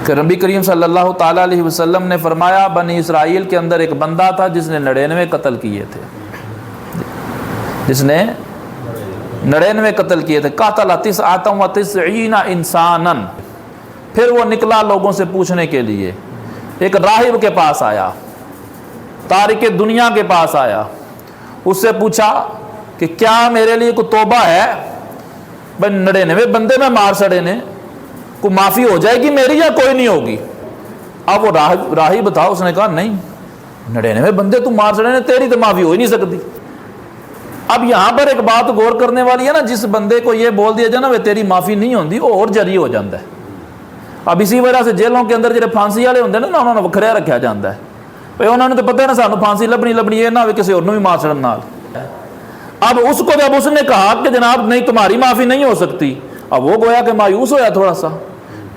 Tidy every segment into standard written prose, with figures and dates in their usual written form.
کہ نبی کریم صلی اللہ تعالیٰ علیہ وسلم نے فرمایا بنی اسرائیل کے اندر ایک بندہ تھا جس نے 99 قتل کیے تھے، جس نے 99 قتل کیے تھے۔ قاتل 99 انسانا، پھر وہ نکلا لوگوں سے پوچھنے کے لیے، ایک راہب کے پاس آیا، تارک دنیا کے پاس آیا، اس سے پوچھا کہ کیا میرے لیے کوئی توبہ ہے؟ بھائی 99 بندے میں مار سڑے نے، کوئی معافی ہو جائے گی میری یا کوئی نہیں ہوگی؟ اب وہ راہب تھا، اس نے کہا نہیں، 99 بندے تو مار سڑے نے، تیری تو معافی ہو ہی نہیں سکتی۔ اب یہاں پر ایک بات غور کرنے والی ہے نا، جس بندے کو یہ بول دیا جائے نا وہ تیری معافی نہیں ہوندی، وہ اور جری ہو جاتا ہے۔ اب اسی وجہ سے جیلوں کے اندر جڑے پھانسی والے ہوندے نا انہوں نے وکھریا رکھا جاتا ہے، بھائی انہوں نے تو پتہ ہے نا سانو پھانسی لبنی یہ نہ ہوئے کسی اور بھی مار سڑن نال۔ اب اس کو جب اس نے کہا کہ جناب نہیں تمہاری معافی نہیں ہو سکتی، اب وہ گویا کہ مایوس ہوا تھوڑا سا،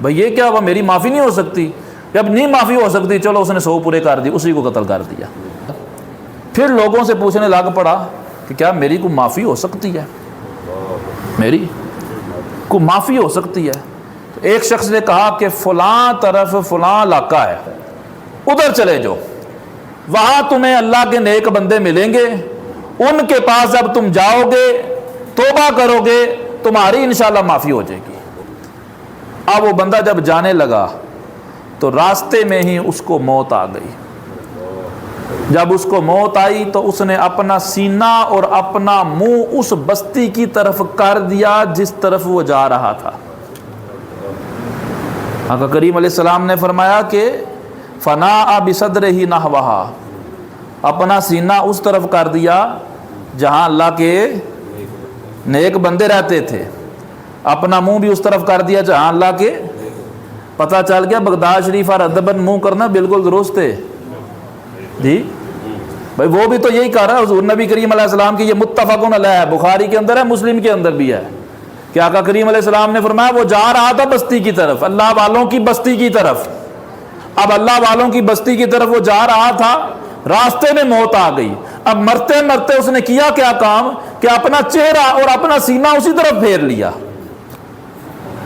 بھئی یہ کیا ہوا، میری معافی نہیں ہو سکتی؟ جب نہیں معافی ہو سکتی چلو اس نے 100 پورے کر دی، اسی کو قتل کر دیا۔ پھر لوگوں سے پوچھنے لگ پڑا کہ کیا میری کو معافی ہو سکتی ہے، میری کو معافی ہو سکتی ہے؟ تو ایک شخص نے کہا کہ فلاں طرف فلاں علاقہ ہے، ادھر چلے جاؤ، وہاں تمہیں اللہ کے نیک بندے ملیں گے، ان کے پاس جب تم جاؤ گے توبہ کرو گے تمہاری انشاءاللہ معافی ہو جائے گی۔ اب وہ بندہ جب جانے لگا تو راستے میں ہی اس کو موت آ گئی۔ جب اس کو موت آئی تو اس نے اپنا سینہ اور اپنا منہ اس بستی کی طرف کر دیا جس طرف وہ جا رہا تھا۔ آقا کریم علیہ السلام نے فرمایا کہ فناء بصدرہ نحوہا، اپنا سینہ اس طرف کر دیا جہاں اللہ کے نیک بندے رہتے تھے، اپنا منہ بھی اس طرف کر دیا جہاں اللہ کے، پتہ چل گیا بغداد شریف اور ادبن منہ کرنا بالکل درست ہے جی بھائی، وہ بھی تو یہی کہہ رہا ہے حضور نبی کریم علیہ السلام کی، یہ متفقن علیہ ہے، بخاری کے اندر ہے، مسلم کے اندر بھی ہے کہ آقا کریم علیہ السلام نے فرمایا وہ جا رہا تھا بستی کی طرف، اللہ والوں کی بستی کی طرف۔ اب اللہ والوں کی بستی کی طرف وہ جا رہا تھا، راستے میں موت آ گئی۔ اب مرتے مرتے اس نے کیا کیا کام کہ اپنا چہرہ اور اپنا سینہ اسی طرف پھیر لیا،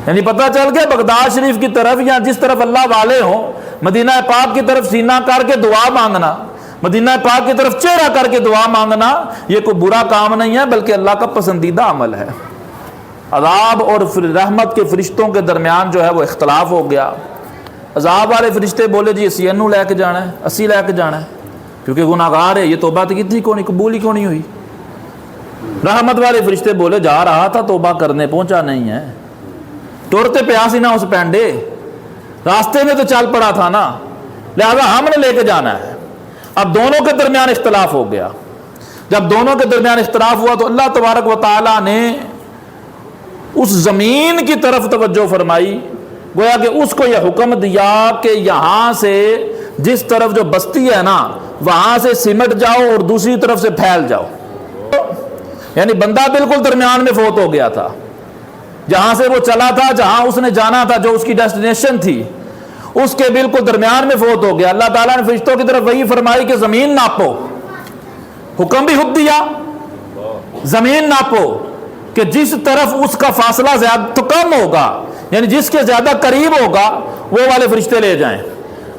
یعنی پتہ چل گیا بغداد شریف کی طرف یا جس طرف اللہ والے ہوں، مدینہ پاک کی طرف سینہ کر کے دعا مانگنا، مدینہ پاک کی طرف چہرہ کر کے دعا مانگنا، یہ کوئی برا کام نہیں ہے بلکہ اللہ کا پسندیدہ عمل ہے۔ عذاب اور رحمت کے فرشتوں کے درمیان جو ہے وہ اختلاف ہو گیا۔ عذاب والے فرشتے بولے جی اسی انو لے کے جانا ہے، اسی لے کے جانا ہے کیونکہ گناہگار ہے، یہ توبہ تو کتنی کونی قبول ہی کونی ہوئی۔ رحمت والے فرشتے بولے جا رہا تھا توبہ کرنے، پہنچا نہیں ہے، ٹورتے پیاسی نہ اس پینڈے، راستے میں تو چل پڑا تھا نا، لہذا ہم نے لے کے جانا ہے۔ اب دونوں کے درمیان اختلاف ہو گیا۔ جب دونوں کے درمیان اختلاف ہوا تو اللہ تبارک و تعالیٰ نے اس زمین کی طرف توجہ فرمائی، گویا کہ اس کو یہ حکم دیا کہ یہاں سے جس طرف جو بستی ہے نا وہاں سے سمٹ جاؤ اور دوسری طرف سے پھیل جاؤ، یعنی بندہ بالکل درمیان میں فوت ہو گیا تھا، جہاں سے وہ چلا تھا، جہاں اس نے جانا تھا، جو اس کی ڈیسٹینیشن تھی، اس کے بالکل درمیان میں فوت ہو گیا۔ اللہ تعالیٰ نے فرشتوں کی طرف وہی فرمائی کہ زمین ناپو، حکم بھی خود دیا زمین ناپو کہ جس طرف اس کا فاصلہ زیادہ تو کم ہوگا، یعنی جس کے زیادہ قریب ہوگا وہ والے فرشتے لے جائیں،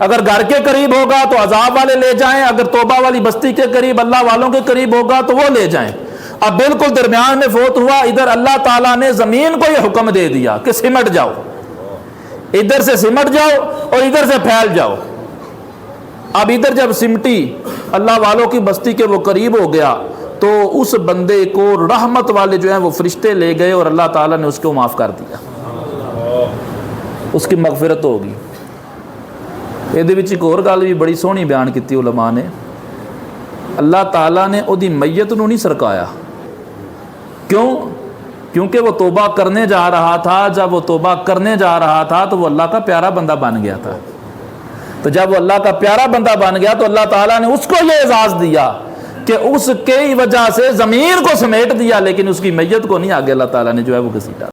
اگر گھر کے قریب ہوگا تو عذاب والے لے جائیں، اگر توبہ والی بستی کے قریب اللہ والوں کے قریب ہوگا تو وہ لے جائیں۔ اب بالکل درمیان میں فوت ہوا، ادھر اللہ تعالیٰ نے زمین کو یہ حکم دے دیا کہ سمٹ جاؤ، ادھر سے سمٹ جاؤ اور ادھر سے پھیل جاؤ۔ اب ادھر جب سمٹی، اللہ والوں کی بستی کے وہ قریب ہو گیا تو اس بندے کو رحمت والے جو ہیں وہ فرشتے لے گئے اور اللہ تعالیٰ نے اس کو معاف کر دیا، اس کی مغفرت ہوگی۔ یہ ایک اور گل بھی بڑی سونی بیان کی علماء نے، اللہ تعالیٰ نے وہ میت نو نہیں سرکایا، کیوں؟ کیونکہ وہ توبہ کرنے جا رہا تھا، جب وہ توبہ کرنے جا رہا تھا تو وہ اللہ کا پیارا بندہ بن گیا تھا، تو جب وہ اللہ کا پیارا بندہ بن گیا تو اللہ تعالیٰ نے اس کو یہ اعزاز دیا کہ اس کی وجہ سے زمین کو سمیٹ دیا، لیکن اس کی میت کو نہیں آگے اللہ تعالیٰ نے جو ہے وہ گھسیٹا۔